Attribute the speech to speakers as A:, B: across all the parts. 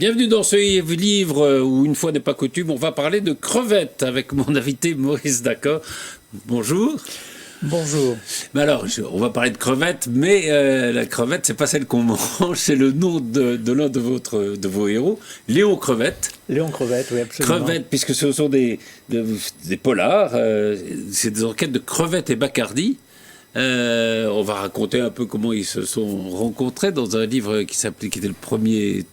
A: Bienvenue dans ce livre où, une fois n'est pas coutume, on va parler de crevettes avec mon invité Maurice Dacan. Bonjour.
B: Bonjour.
A: Mais alors, on va parler de crevettes, mais la crevette, c'est pas celle qu'on mange, c'est le nom de l'un de vos héros, Léon Crevette.
B: Léon Crevette, oui, absolument.
A: Crevette, puisque ce sont des polars, c'est des enquêtes de Crevette et Bacardi. On va raconter un peu comment ils se sont rencontrés dans un livre qui était le premier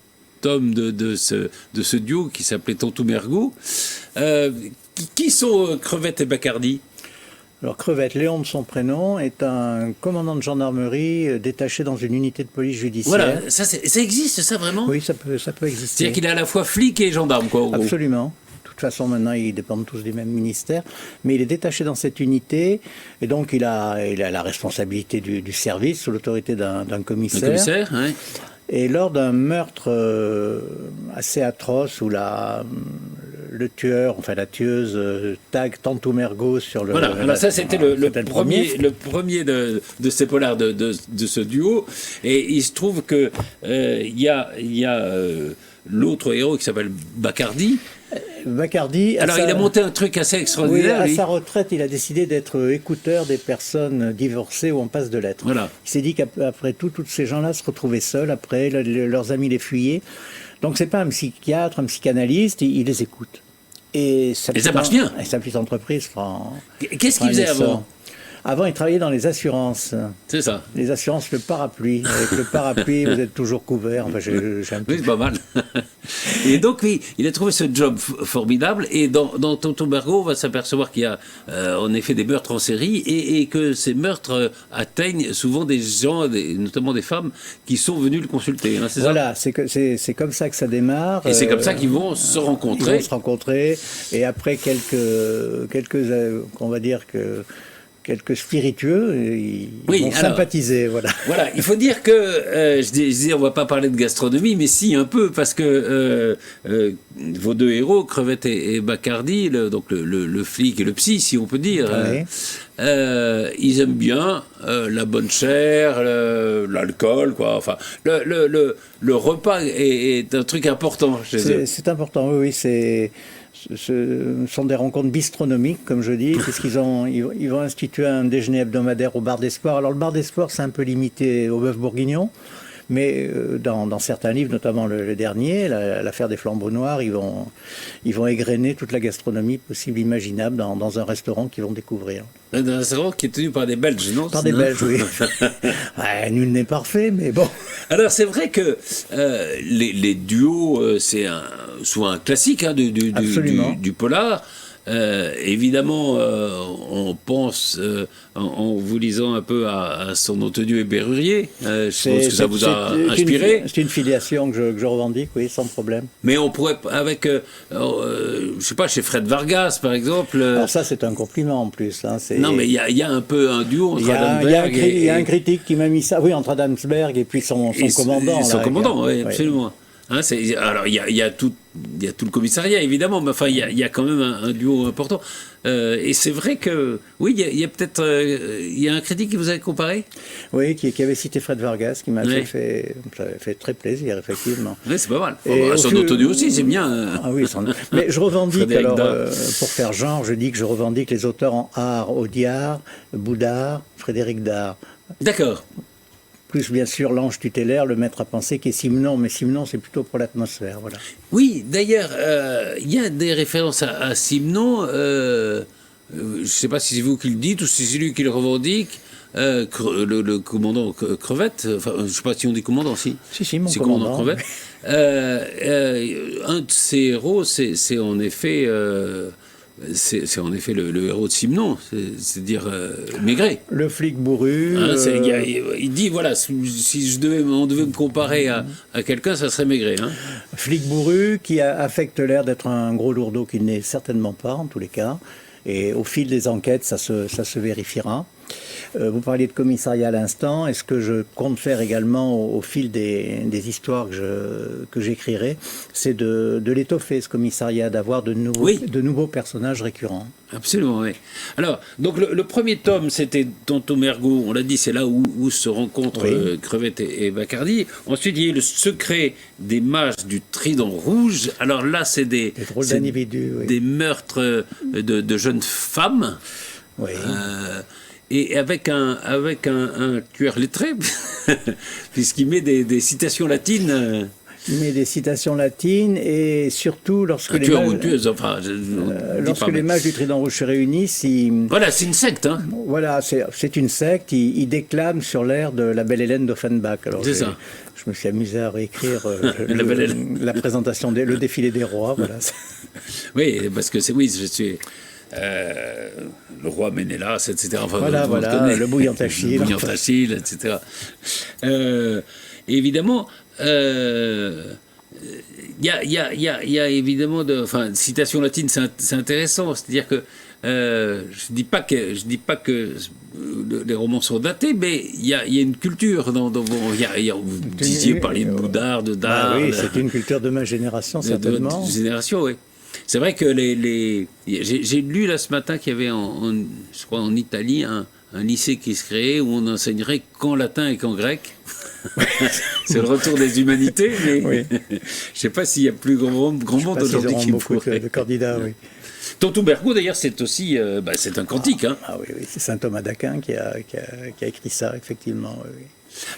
A: tome de ce duo qui s'appelait Tontou Mergo. Qui sont Crevette et Bacardi?
B: Alors Crevette, Léon de son prénom, est un commandant de gendarmerie détaché dans une unité de police judiciaire.
A: Voilà, ça existe, ça vraiment?
B: Oui, ça peut exister.
A: C'est-à-dire qu'il est à la fois flic et gendarme, quoi, en gros.
B: Absolument. De toute façon, maintenant, ils dépendent tous du même ministère. Mais il est détaché dans cette unité, et donc il a la responsabilité du service, sous l'autorité d'un commissaire.
A: Un commissaire, oui.
B: Et lors d'un meurtre assez atroce où le tueur, enfin la tueuse, tag Tontou Mergo sur le...
A: Voilà, ça c'était le premier de ces polars de ce duo. Et il se trouve que il y a l'autre héros qui s'appelle Bacardi.
B: Bacardi...
A: Alors, il a monté un truc assez extraordinaire.
B: Oui, à sa retraite, il a décidé d'être écouteur des personnes divorcées ou en passe de l'être.
A: Voilà.
B: Il s'est dit qu'après tout, tous ces gens-là se retrouvaient seuls. Après, leurs amis les fuyaient. Donc, c'est pas un psychiatre, un psychanalyste, il les écoute. Et ça
A: marche bien.
B: Et sa petite entreprise prend...
A: Qu'est-ce qu'il faisait avant ?
B: Avant, il travaillait dans les assurances.
A: C'est ça.
B: Les assurances, le parapluie. Avec le parapluie, vous êtes toujours couvert. Enfin, j'ai un
A: oui, c'est pas mal. Et donc, oui, il a trouvé ce job formidable. Et dans Tontou Mergo, on va s'apercevoir qu'il y a en effet des meurtres en série et que ces meurtres atteignent souvent des gens, notamment des femmes, qui sont venus le consulter. Hein,
B: voilà, c'est comme ça que ça démarre.
A: Et c'est comme ça qu'ils vont se rencontrer.
B: Ils vont se rencontrer. Et après on va dire que... quelques spiritueux, ils vont sympathiser, voilà.
A: Voilà, il faut dire que, je dis, on va pas parler de gastronomie, mais si, un peu, parce que vos deux héros, Crevette et Bacardi, donc le flic et le psy, si on peut dire,
B: oui.
A: Ils aiment bien la bonne chair, l'alcool, quoi. Enfin, le repas est un truc important chez eux.
B: C'est important, oui, ce sont des rencontres bistronomiques, comme je dis, puisqu'ils vont instituer un déjeuner hebdomadaire au bar des Sports. Alors le bar des Sports, c'est un peu limité au bœuf bourguignon, mais dans certains livres, notamment le dernier, l'affaire des flambeaux noirs, ils vont égrener toute la gastronomie possible, imaginable, dans un restaurant qu'ils vont découvrir.
A: Un restaurant qui est tenu par des Belges, non?
B: Par des Belges, oui. Ouais, nul n'est parfait, mais bon.
A: Alors c'est vrai que les duos, c'est souvent un classique hein, du polar. Évidemment, on pense, en vous lisant un peu à son nom de Dieu et Berrurier, je pense que ça vous a inspiré.
B: C'est une filiation que je revendique, oui, sans problème.
A: Mais on pourrait, avec, je sais pas, chez Fred Vargas, par exemple...
B: Alors ça, c'est un compliment, en plus. Hein,
A: non, mais il y a un peu un duo entre Adamsberg
B: Il y a un critique qui m'a mis ça, oui, entre Adamsberg et puis son commandant.
A: Son commandant, oui, absolument. Hein, alors, il y a tout le commissariat, évidemment, mais enfin, il y a quand même un duo important. Et c'est vrai que, oui, il y a peut-être... il y a un critique qui vous a comparé?
B: Oui, qui avait cité Fred Vargas, qui m'a fait très plaisir, effectivement.
A: Oui, c'est pas mal. Son auto aussi, c'est bien.
B: Ah oui, mais je revendique, alors, pour faire genre, je dis que je revendique les auteurs en art, Audiard, Boudard, Frédéric Dard.
A: D'accord.
B: Plus bien sûr l'ange tutélaire, le maître à penser qui est Simenon, mais Simenon c'est plutôt pour l'atmosphère, voilà.
A: Oui, d'ailleurs, il y a des références à Simenon, je ne sais pas si c'est vous qui le dites ou si c'est lui qui le revendique, le commandant Crevette, enfin je ne sais pas si on dit commandant, si.
B: Si, mon
A: c'est
B: commandant.
A: Crevette. Un de ses héros, c'est en effet... c'est en effet le héros de Simenon, c'est-à-dire Maigret.
B: Le flic bourru.
A: Hein, il dit, voilà, si on devait me comparer à quelqu'un, ça serait Maigret. Hein.
B: Flic bourru qui affecte l'air d'être un gros lourdeau qu'il n'est certainement pas, en tous les cas. Et au fil des enquêtes, ça se vérifiera. Vous parliez de commissariat à l'instant, et ce que je compte faire également au fil des histoires que j'écrirai, c'est de l'étoffer, ce commissariat, d'avoir de nouveaux personnages récurrents.
A: Absolument, oui. Alors, donc le premier tome, c'était Tonton Mergo, on l'a dit, c'est là où se rencontrent Crevette et Bacardi. Ensuite, il y a le secret des mages du Trident Rouge. Alors là, c'est des meurtres de jeunes femmes.
B: Oui.
A: Et avec un tueur lettré, puisqu'il met des citations latines.
B: Il met des citations latines et surtout lorsque les mages du Trident Rouge se réunissent,
A: voilà, c'est une secte. Hein.
B: Voilà, c'est une secte. Ils déclament sur l'air de La Belle Hélène d'Offenbach. Alors
A: c'est ça.
B: Je me suis amusé à réécrire la présentation, le défilé des rois. Voilà.
A: Oui, parce que je suis. Le roi Ménélas, etc. Enfin,
B: voilà, le bouillant Achille.
A: Le bouillant Achille, etc. Évidemment, il y a évidemment citation latine, c'est intéressant. C'est-à-dire que je dis pas que les romans sont datés, mais il y a une culture. Vous disiez, parler de Boudard, de Dard.
B: Oui, c'est une culture de ma génération, certainement.
A: De génération, oui. C'est vrai que j'ai lu là ce matin qu'il y avait, je crois en Italie, un lycée qui se créait où on enseignerait qu'en latin et qu'en grec. C'est le retour des humanités, mais je ne sais pas s'il y a plus grand monde aujourd'hui qui
B: beaucoup de candidats, oui.
A: Tonton Mergo, d'ailleurs, c'est aussi c'est un cantique. Hein.
B: Ah oui, c'est saint Thomas d'Aquin qui a écrit ça, effectivement. Oui.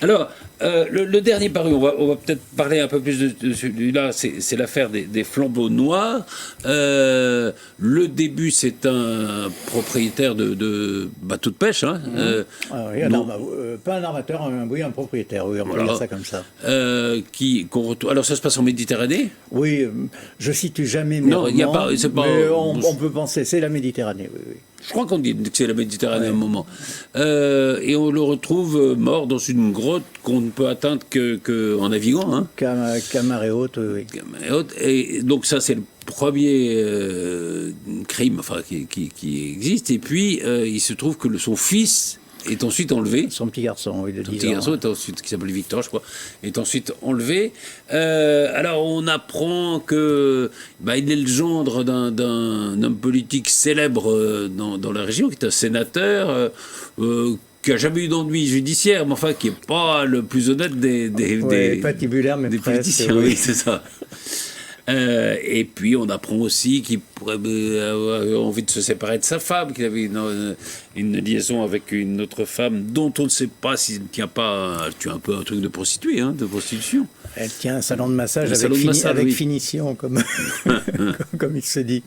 A: Alors, le dernier paru, on va peut-être parler un peu plus de celui-là, c'est l'affaire des flambeaux noirs. Le début, c'est un propriétaire de bateau de pêche. Hein,
B: pas un armateur, un propriétaire, oui, on peut dire ça comme ça.
A: Alors, ça se passe en Méditerranée ?
B: Oui, je situe jamais mes romans, mais on peut penser, c'est la Méditerranée, oui.
A: Je crois qu'on dit que c'est la Méditerranée à un moment. Et on le retrouve mort dans une grotte qu'on ne peut atteindre qu'en naviguant. Hein.
B: Qu'à marée haute, oui.
A: Et donc ça, c'est le premier crime qui existe. Et puis, il se trouve que son fils est ensuite enlevé.
B: Son petit garçon, oui, de 10 ans.
A: Son petit garçon est ensuite, qui s'appelle Victor, je crois, est ensuite enlevé. Alors, on apprend que il est le gendre d'un homme politique célèbre dans la région, qui est un sénateur, qui n'a jamais eu d'ennui judiciaire, mais enfin, qui n'est pas le plus honnête des
B: patibulaire, mais
A: des
B: presque,
A: politiciens. Oui, c'est ça. Et puis on apprend aussi qu'il pourrait avoir envie de se séparer de sa femme, qu'il avait une liaison avec une autre femme dont on ne sait pas s'il ne tient pas. Tu as un peu un truc de prostituée, hein, de prostitution.
B: Elle tient un salon de massage avec finition, comme il se dit.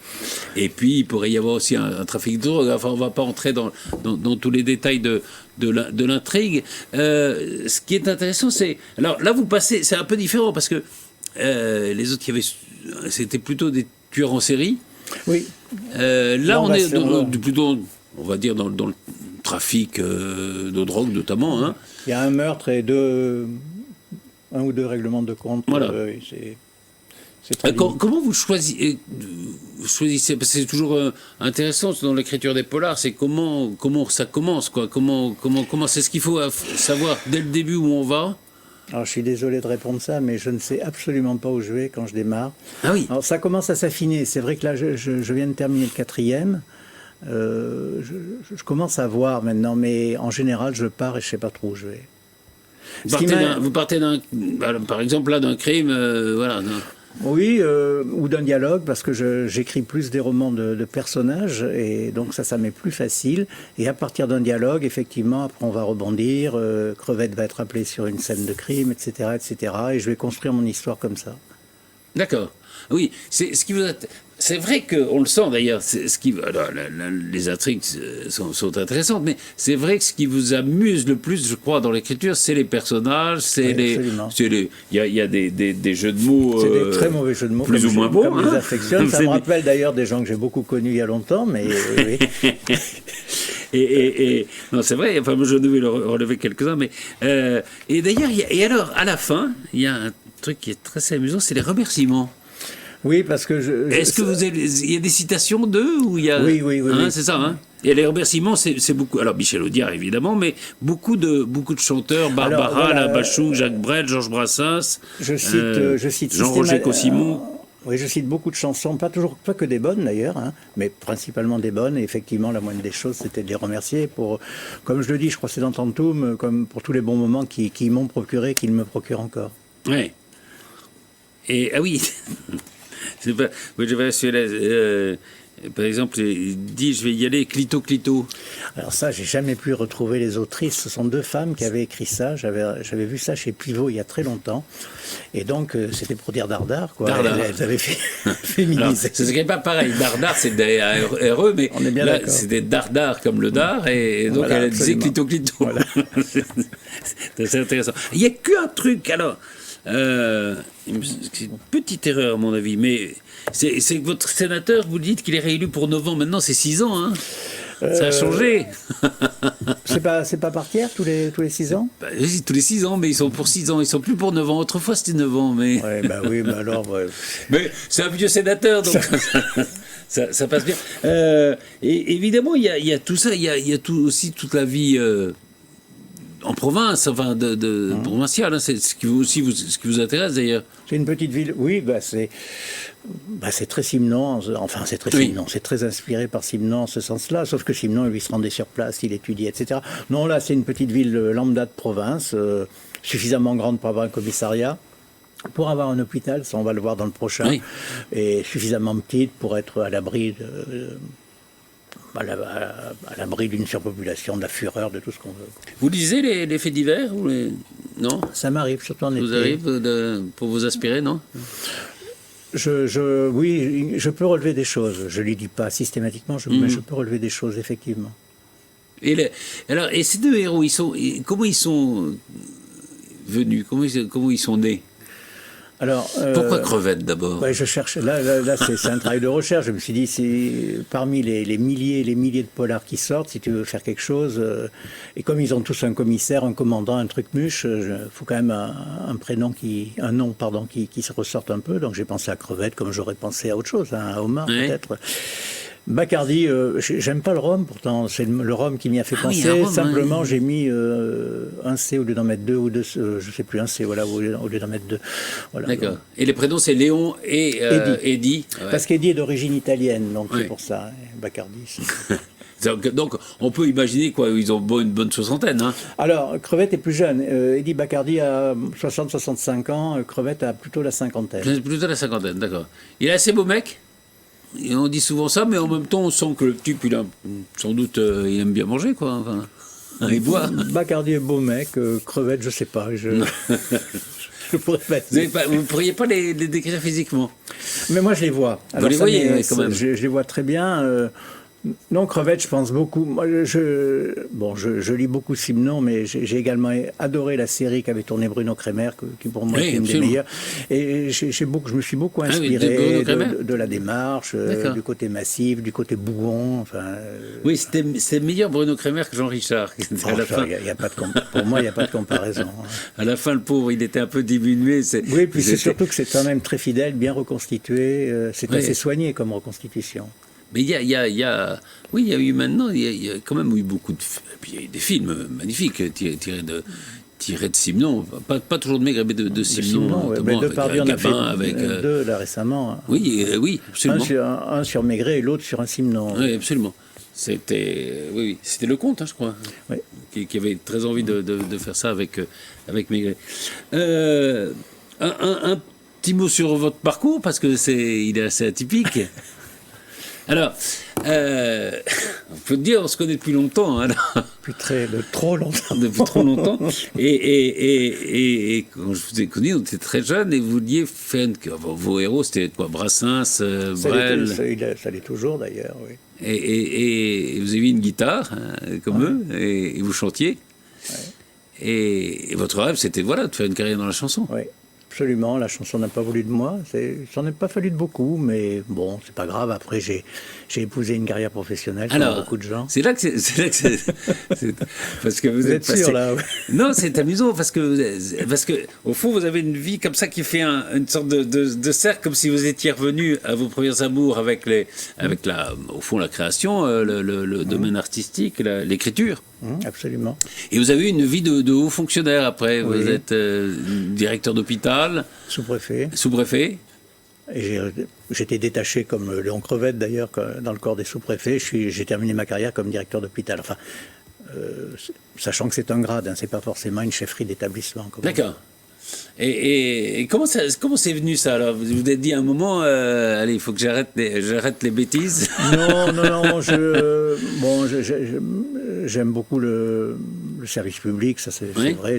B: Et
A: puis il pourrait y avoir aussi un trafic de drogue. Enfin, on ne va pas entrer dans tous les détails de l'intrigue. Ce qui est intéressant, c'est. Alors là, vous passez. C'est un peu différent parce que. Les autres c'était plutôt des tueurs en série.
B: Oui.
A: Là, on est plutôt, on va dire, dans le trafic de drogue, notamment. Hein.
B: Il y a un meurtre et un ou deux règlements de compte.
A: Voilà.
B: C'est très
A: comment vous choisissez parce que c'est toujours intéressant dans l'écriture des polars, c'est comment ça commence, quoi. Comment c'est ce qu'il faut savoir dès le début où on va.
B: Alors, je suis désolé de répondre ça, mais je ne sais absolument pas où je vais quand je démarre.
A: Ah oui.
B: Alors, ça commence à s'affiner. C'est vrai que là, je viens de terminer le 4e. Je commence à voir maintenant, mais en général, je pars et je ne sais pas trop où je vais.
A: Vous partez par exemple, là, d'un crime, voilà.
B: Oui, ou d'un dialogue, parce que j'écris plus des romans de personnages, et donc ça m'est plus facile. Et à partir d'un dialogue, effectivement, après on va rebondir, Crevette va être appelée sur une scène de crime, etc., etc., et je vais construire mon histoire comme ça.
A: D'accord. Oui, c'est vrai qu'on le sent d'ailleurs, les intrigues sont intéressantes, mais c'est vrai que ce qui vous amuse le plus, je crois, dans l'écriture, c'est les personnages, il y a des jeux de mots.
B: C'est des très mauvais jeux de mots,
A: plus ou moins beaux.
B: Je les affectionne. Ça me rappelle d'ailleurs des gens que j'ai beaucoup connus il y a longtemps, mais oui.
A: Et non, c'est vrai, enfin, moi je devais relever quelques-uns, mais. Et d'ailleurs, alors, à la fin, il y a un truc qui est très amusant, c'est les remerciements.
B: Oui, parce que
A: Est-ce que il y a des citations d'eux ou il y a...
B: Oui.
A: C'est ça, hein. Et les remerciements, c'est beaucoup. Alors Michel Audiard évidemment, mais beaucoup de chanteurs, Barbara,
B: Alors, voilà,
A: Labachou, Jacques Brel, Georges Brassens,
B: je cite
A: Jean-Roger Cossimon.
B: Oui, je cite beaucoup de chansons, pas que des bonnes d'ailleurs, hein, mais principalement des bonnes. Et effectivement, la moindre des choses, c'était de les remercier pour, comme je le dis, je crois que c'est dans Tantoum, comme pour tous les bons moments qui m'ont procuré, qu'ils me procurent encore.
A: Oui. Et ah oui, c'est pas. Moi, je vais par exemple, il dit je vais y aller Clito Clito.
B: Alors ça, j'ai jamais pu retrouver les autrices. Ce sont deux femmes qui avaient écrit ça. J'avais vu ça chez Pivot il y a très longtemps. Et donc, c'était pour dire Dardar, quoi.
A: Dardar.
B: Elles avaient féminisé.
A: Ce serait pas pareil. Dardar, c'est des RE, mais
B: on est bien
A: là,
B: d'accord.
A: c'est des Dardar comme le dard, et donc
B: Voilà,
A: elle disait Clito Clito.
B: Voilà.
A: C'est intéressant. Il n'y a qu'un truc, alors. C'est une petite erreur, à mon avis, mais c'est que votre sénateur, vous dites qu'il est réélu pour 9 ans. Maintenant, c'est 6 ans, hein. Ça a changé.
B: C'est pas par tiers tous les 6 ans?
A: Bah, oui, tous les 6 ans, mais ils sont pour 6 ans, ils sont plus pour 9 ans. Autrefois, c'était 9 ans, mais.
B: Ouais, bah oui, bah alors. Ouais.
A: Mais c'est un vieux sénateur, donc ça passe bien. Et évidemment, il y a tout ça, il y a tout, aussi toute la vie. En province, enfin provinciale, hein, c'est ce qui vous intéresse d'ailleurs.
B: C'est une petite ville, oui, c'est très Simenon, enfin c'est très Simenon, c'est très inspiré par Simenon en ce sens-là, sauf que Simenon, lui, se rendait sur place, il étudiait, etc. Non, là, c'est une petite ville lambda de province, suffisamment grande pour avoir un commissariat, pour avoir un hôpital, ça on va le voir dans le prochain,
A: oui.
B: Et suffisamment petite pour être à l'abri à l'abri d'une surpopulation, de la fureur, de tout ce qu'on veut.
A: Vous lisez les faits divers ou non?
B: Ça m'arrive, surtout en été.
A: Vous arrive pour vous aspirer, non?
B: Oui, je peux relever des choses. Je ne les dis pas systématiquement, mais je peux relever des choses, effectivement.
A: Et ces deux héros, comment ils sont venus? Comment ils sont nés?
B: Alors,
A: pourquoi Crevette d'abord?
B: Ouais, je cherche. Là c'est un travail de recherche. Je me suis dit, parmi les milliers de polars qui sortent, si tu veux faire quelque chose, et comme ils ont tous un commissaire, un commandant, un truc muche, il faut quand même un nom qui se ressorte un peu. Donc j'ai pensé à Crevette, comme j'aurais pensé à autre chose, à Homard peut-être. Bacardi, j'aime pas le rhum, pourtant c'est le rhum qui m'y a fait penser.
A: Oui,
B: simplement, j'ai mis un C au lieu d'en mettre 2 ou 2, je sais plus, un C, voilà, au lieu d'en mettre 2. Voilà.
A: D'accord. Et les prénoms, c'est Léon et Eddie. Ouais.
B: Parce qu'Eddie est d'origine italienne, donc c'est pour ça, Bacardi.
A: Donc, on peut imaginer quoi, ils ont une bonne soixantaine. Hein.
B: Alors, Crevette est plus jeune. Eddie Bacardi a 60-65 ans, Crevette a plutôt la cinquantaine.
A: Plutôt la cinquantaine, d'accord. Il est assez beau mec. Et on dit souvent ça, mais en même temps, on sent que le type, sans doute, il aime bien manger, quoi. Enfin, il boit.
B: Bacardi est beau mec, Crevette, je sais pas. Je pourrais pas dire.
A: Vous ne pourriez pas les décrire physiquement?
B: Mais moi, je les vois.
A: Alors, vous les voyez, quand même.
B: Je les vois très bien. Non, Crevette, je pense beaucoup. Moi, je lis beaucoup Simenon, mais j'ai également adoré la série qu'avait tournée Bruno Kremer, qui pour moi est une des meilleures. Et je me suis beaucoup inspiré de la démarche, du côté massif, du côté bougon. Enfin,
A: oui, c'était meilleur Bruno Kremer que Jean Richard.
B: Pour moi, il n'y a pas de comparaison.
A: À la fin, le pauvre, il était un peu diminué.
B: Oui, puis c'est surtout que c'est quand même très fidèle, bien reconstitué. C'est assez soigné comme reconstitution.
A: Mais il y a eu maintenant, il y a quand même eu beaucoup de... Puis il y a eu des films magnifiques tirés de Simenon, pas toujours de Maigret, mais de Simenon.
B: Mais Depardieu en a fait deux là récemment.
A: Oui, absolument.
B: Un sur Maigret et l'autre sur un Simenon.
A: Oui, absolument. C'était le comte, hein, je crois, qui avait très envie de faire ça avec Maigret. Un petit mot sur votre parcours, parce que il est assez atypique. Alors, on peut dire, on se connaît depuis longtemps. Hein,
B: depuis trop longtemps.
A: Depuis trop longtemps. Et quand je vous ai connu, on était très jeunes et vous vouliez faire vos héros, c'était quoi? Brassens, Brel.
B: Ça l'est toujours d'ailleurs, oui.
A: Et vous aviez une guitare, hein, comme eux, et vous chantiez. Ouais. Et votre rêve, c'était de faire une carrière dans la chanson.
B: Oui. absolument. La chanson n'a pas voulu de moi. Il s'en est pas fallu de beaucoup, mais bon, c'est pas grave. Après, j'ai épousé une carrière professionnelle, comme beaucoup de gens.
A: C'est là que parce que vous êtes
B: sûr, là.
A: Non, c'est amusant parce que au fond, vous avez une vie comme ça qui fait une sorte de cercle, comme si vous étiez revenu à vos premiers amours avec au fond, la création, le domaine artistique, l'écriture.
B: Absolument.
A: Et vous avez eu une vie de haut fonctionnaire après.
B: Oui.
A: Vous êtes directeur d'hôpital.
B: Sous-préfet.
A: Sous-préfet.
B: Et j'étais détaché comme Léon Crevette d'ailleurs dans le corps des sous-préfets. J'ai terminé ma carrière comme directeur d'hôpital. Enfin, sachant que c'est un grade, hein, c'est pas forcément une chefferie d'établissement.
A: D'accord. Et comment c'est venu ça alors? Vous vous êtes dit à un moment, allez, il faut que j'arrête les bêtises.
B: Non. J'aime beaucoup le service public, ça c'est vrai,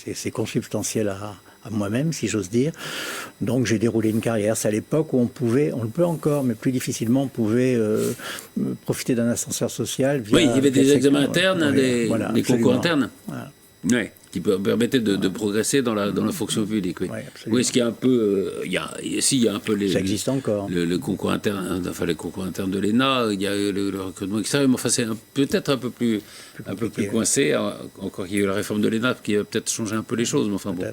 B: c'est consubstantiel à moi-même, si j'ose dire. Donc j'ai déroulé une carrière. C'est à l'époque où on le peut encore, mais plus difficilement, on pouvait profiter d'un ascenseur social.
A: Oui, il y avait des examens internes, des concours internes.
B: Voilà.
A: Oui, qui permettaient de progresser dans la fonction publique. Oui, oui, est-ce qu'il y a un peu, il y a un peu
B: ça existe encore.
A: Le concours interne, enfin les concours internes de l'ENA, il y a le recrutement extérieur, mais enfin c'est peut-être un peu plus coincé, encore qu'il y a eu la réforme de l'ENA qui a peut-être changé un peu les choses, mais enfin bon.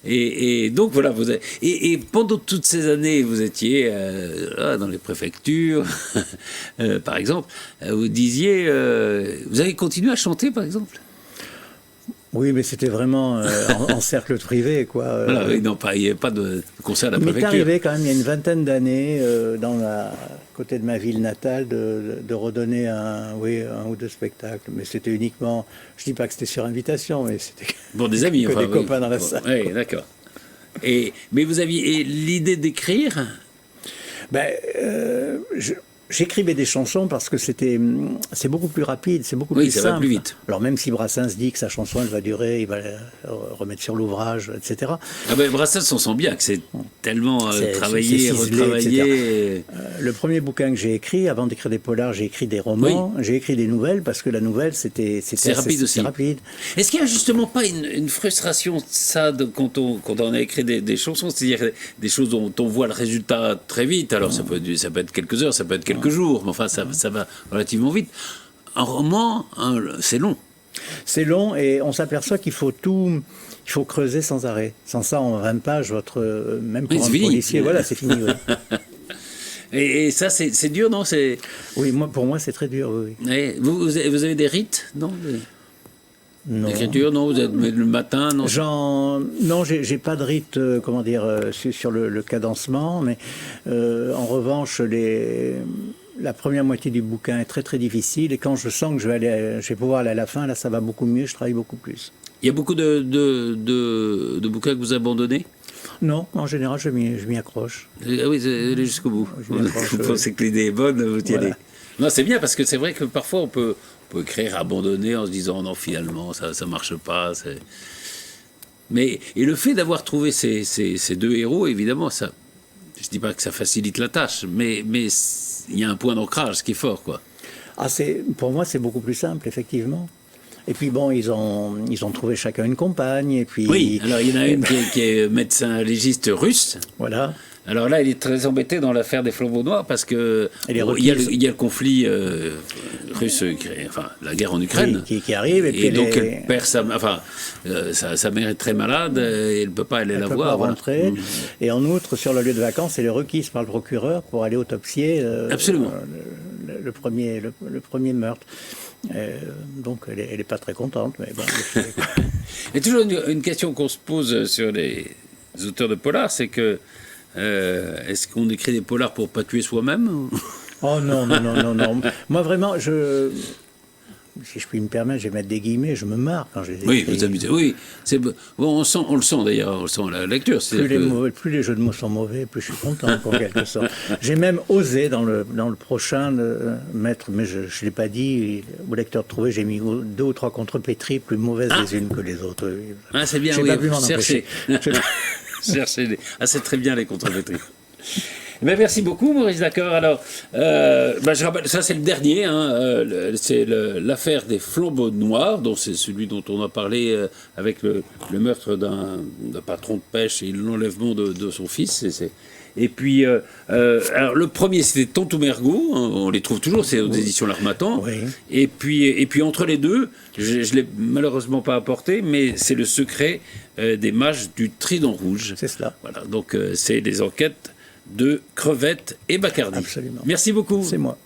A: Et donc voilà, et pendant toutes ces années, vous étiez dans les préfectures, par exemple, vous disiez, vous avez continué à chanter, par exemple?
B: Oui, mais c'était vraiment en cercle privé, quoi.
A: Voilà, oui, non, il n'y avait pas de concert à la préfecture.
B: Il m'est arrivé quand même, il y a une vingtaine d'années, côté de ma ville natale, de redonner un ou deux spectacles. Mais c'était uniquement, je dis pas que c'était sur invitation, mais c'était
A: bon, des amis,
B: que
A: enfin,
B: des copains dans la salle.
A: Oui, d'accord. Mais vous aviez l'idée d'écrire?
B: J'écrivais des chansons parce que c'est beaucoup plus rapide, c'est beaucoup plus simple.
A: Ça va plus vite.
B: Alors même si Brassens dit que sa chanson elle va durer, il va la remettre sur l'ouvrage, etc.
A: Ah ben Brassens, on sent bien que c'est tellement travaillé, retravaillé.
B: Le premier bouquin que j'ai écrit, avant d'écrire des polars, j'ai écrit des romans, j'ai écrit des nouvelles parce que la nouvelle c'était
A: rapide aussi.
B: Rapide.
A: Est-ce qu'il n'y a justement pas une frustration ça quand on a écrit des chansons, c'est-à-dire des choses dont on voit le résultat très vite. Alors ça peut être quelques heures, ça peut être quelques jours, mais enfin ça va relativement vite. Un roman, c'est long.
B: C'est long et on s'aperçoit qu'il faut creuser sans arrêt. Sans ça, en 20 pages, même pour un policier, voilà, c'est fini. Oui.
A: Et ça, c'est dur, non?
B: Oui, pour moi, c'est très dur, oui.
A: Et vous avez des rites, non?
B: Non.
A: L'écriture, non? Vous êtes le matin, non?
B: Non, j'ai pas de rite, sur le cadencement, mais en revanche, la première moitié du bouquin est très très difficile, et quand je sens que je vais pouvoir aller à la fin, là, ça va beaucoup mieux, je travaille beaucoup plus.
A: Il y a beaucoup de bouquins que vous abandonnez?
B: Non, en général, je m'y accroche.
A: Ah oui, allez jusqu'au bout. Vous pensez que l'idée est bonne, vous y allez. Non, c'est bien, parce que c'est vrai que parfois on peut écrire abandonner en se disant non, finalement ça marche pas. Et le fait d'avoir trouvé ces deux héros, évidemment, ça, je dis pas que ça facilite la tâche, mais il y a un point d'ancrage qui est fort, quoi.
B: Pour moi, c'est beaucoup plus simple, effectivement. Et puis bon, ils ont trouvé chacun une compagne, et puis...
A: Oui, alors il y en a une qui est médecin légiste russe.
B: Voilà.
A: Alors là, il est très embêté dans l'affaire des flambeaux noirs parce que il y a le conflit russe, enfin la guerre en Ukraine,
B: qui arrive,
A: et donc elle perd sa mère est très malade et elle ne peut pas aller la voir.
B: Elle peut pas rentrer. Et en outre, sur le lieu de vacances, elle est requise par le procureur pour aller autopsier.
A: Absolument.
B: Le premier meurtre. Donc elle n'est pas très contente, mais bon.
A: Il y a toujours une question qu'on se pose sur les auteurs de polars, c'est que est-ce qu'on écrit des polars pour pas tuer soi-même?
B: Oh non. Moi vraiment, si je puis me permettre, je vais mettre des guillemets, je me marre quand je les écris.
A: Oui, vous amusez. Oui, on le sent d'ailleurs, on le sent à la lecture.
B: Plus les jeux de mots sont mauvais, plus je suis content, en quelque sorte. J'ai même osé dans le prochain mettre, mais je ne l'ai pas dit, au lecteur de trouver, j'ai mis 2 ou 3 contrepétries plus mauvaises les unes que les autres.
A: Ah, c'est bien, oui, cherchez. Cherchez. Ah, c'est très bien les contrepétries. Ben, merci beaucoup, Maurice D'accord. Alors, je rappelle, ça c'est le dernier, hein, c'est l'affaire des flambeaux noirs, dont c'est celui dont on a parlé avec le meurtre d'un patron de pêche et l'enlèvement de son fils. Et puis, alors le premier, c'était Tontou-Mergou, hein, on les trouve toujours, c'est aux éditions L'Harmattan.
B: Oui.
A: Et puis entre les deux, je ne l'ai malheureusement pas apporté, mais c'est le secret des mages du Trident Rouge.
B: C'est cela.
A: Voilà, donc c'est des enquêtes de Crevette et Bacardi.
B: Absolument.
A: Merci beaucoup.
B: C'est moi.